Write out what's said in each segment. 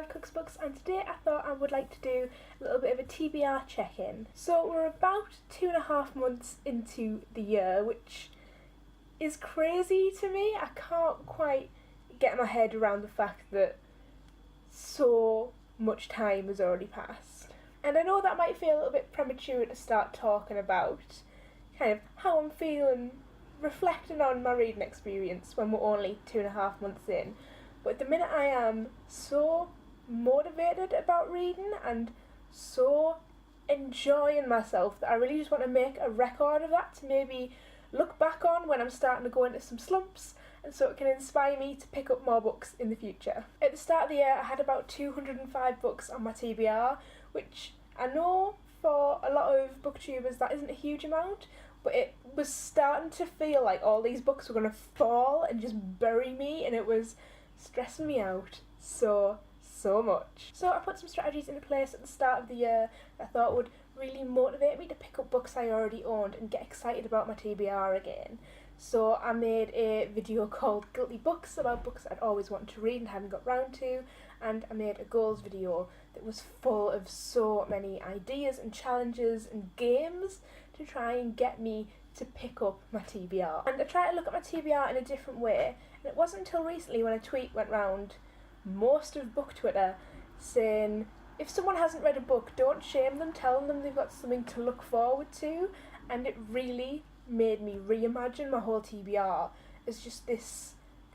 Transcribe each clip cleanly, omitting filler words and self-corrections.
of Cooks Books, and today I thought I would like to do a little bit of a TBR check-in. So we're about 2.5 months into the year, which is crazy to me. I can't quite get my head around the fact that so much time has already passed. And I know that might feel a little bit premature to start talking about kind of how I'm feeling, reflecting on my reading experience when we're only 2.5 months in. But at the minute I am so motivated about reading and so enjoying myself that I really just want to make a record of that to maybe look back on when I'm starting to go into some slumps, and so it can inspire me to pick up more books in the future. At the start of the year I had about 205 books on my TBR, which I know for a lot of booktubers that isn't a huge amount, but it was starting to feel like all these books were going to fall and just bury me, and it was stressing me out so much. So I put some strategies into place at the start of the year that I thought would really motivate me to pick up books I already owned and get excited about my TBR again. So I made a video called Guilty Books about books I'd always wanted to read and hadn't got round to, and I made a goals video that was full of so many ideas and challenges and games to try and get me to pick up my TBR. And I tried to look at my TBR in a different way, and it wasn't until recently when a tweet went round most of book Twitter saying if someone hasn't read a book, don't shame them, tell them they've got something to look forward to, and it really made me reimagine my whole TBR as just this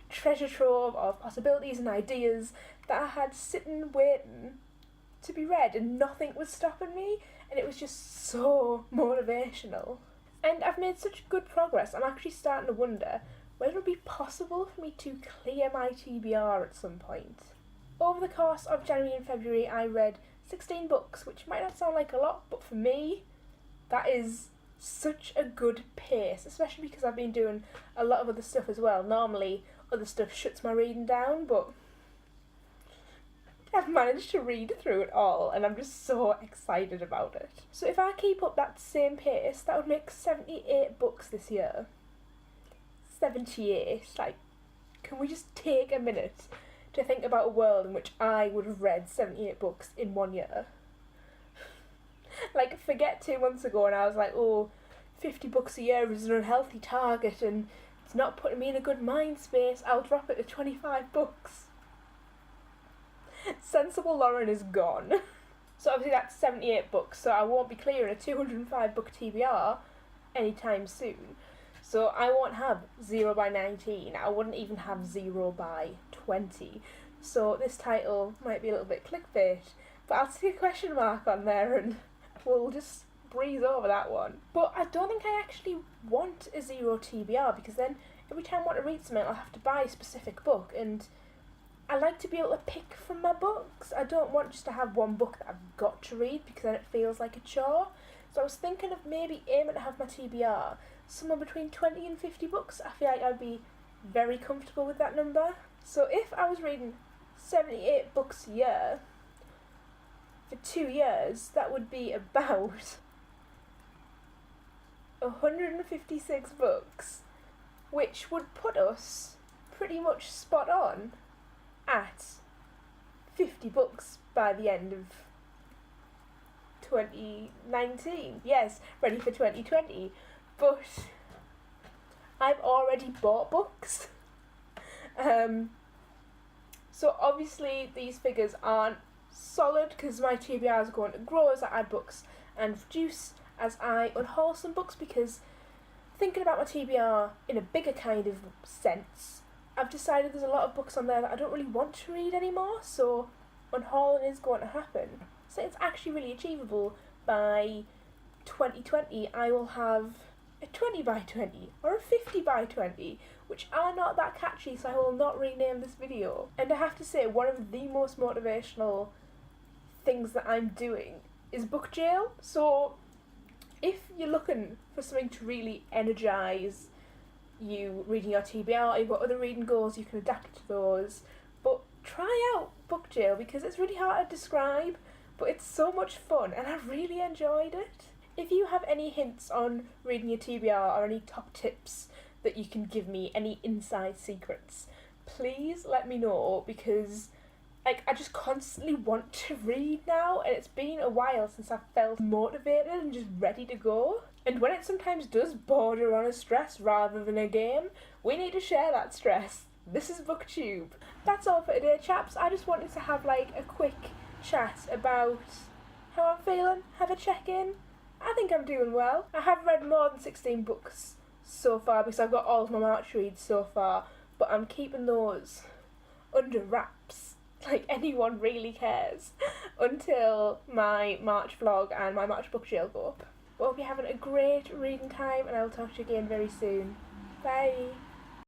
treasure trove of possibilities and ideas that I had sitting waiting to be read, and nothing was stopping me, and it was just so motivational. And I've made such good progress, I'm actually starting to wonder whether it would be possible for me to clear my TBR at some point. Over the course of January and February I read 16 books, which might not sound like a lot, but for me that is such a good pace, especially because I've been doing a lot of other stuff as well. Normally other stuff shuts my reading down, but I've managed to read through it all and I'm just so excited about it. So if I keep up that same pace, that would make 78 books this year. 78, like, can we just take a minute to think about a world in which I would have read 78 books in 1 year? Like, forget 2 months ago and I was like, 50 books a year is an unhealthy target and it's not putting me in a good mind space, I'll drop it to 25 books. Sensible Lauren is gone. So obviously that's 78 books, so I won't be clearing a 205 book TBR anytime soon. So I won't have 0 by 19, I wouldn't even have 0 by 20. So this title might be a little bit clickbait, but I'll stick a question mark on there and we'll just breeze over that one. But I don't think I actually want a 0 TBR, because then every time I want to read something I'll have to buy a specific book, and I like to be able to pick from my books. I don't want just to have one book that I've got to read, because then it feels like a chore. So I was thinking of maybe aiming to have my TBR somewhere between 20 and 50 books. I feel like I'd be very comfortable with that number. So if I was reading 78 books a year for 2 years, that would be about 156 books, which would put us pretty much spot on at 50 books by the end of 2019. Yes, ready for 2020. But I've already bought books. So obviously these figures aren't solid because my TBR is going to grow as I add books and reduce as I unhaul some books, because thinking about my TBR in a bigger kind of sense, I've decided there's a lot of books on there that I don't really want to read anymore, so unhauling is going to happen. So it's actually really achievable. By 2020 I will have a 20 by 20 or a 50 by 20, which are not that catchy, so I will not rename this video. And I have to say, one of the most motivational things that I'm doing is book jail. So if you're looking for something to really energise you reading your TBR, or you've got other reading goals, you can adapt to those. But try out book jail, because it's really hard to describe, but it's so much fun and I really enjoyed it. If you have any hints on reading your TBR or any top tips that you can give me, any inside secrets, please let me know, because like, I just constantly want to read now, and it's been a while since I felt motivated and just ready to go. And when it sometimes does border on a stress rather than a game, we need to share that stress. This is BookTube. That's all for today, chaps. I just wanted to have like a quick chat about how I'm feeling, have a check-in. I think I'm doing well. I have read more than 16 books so far because I've got all of my March reads so far, but I'm keeping those under wraps, like anyone really cares, until my March vlog and my March book jail go up. Well, hope you're having a great reading time, and I'll talk to you again very soon. Bye!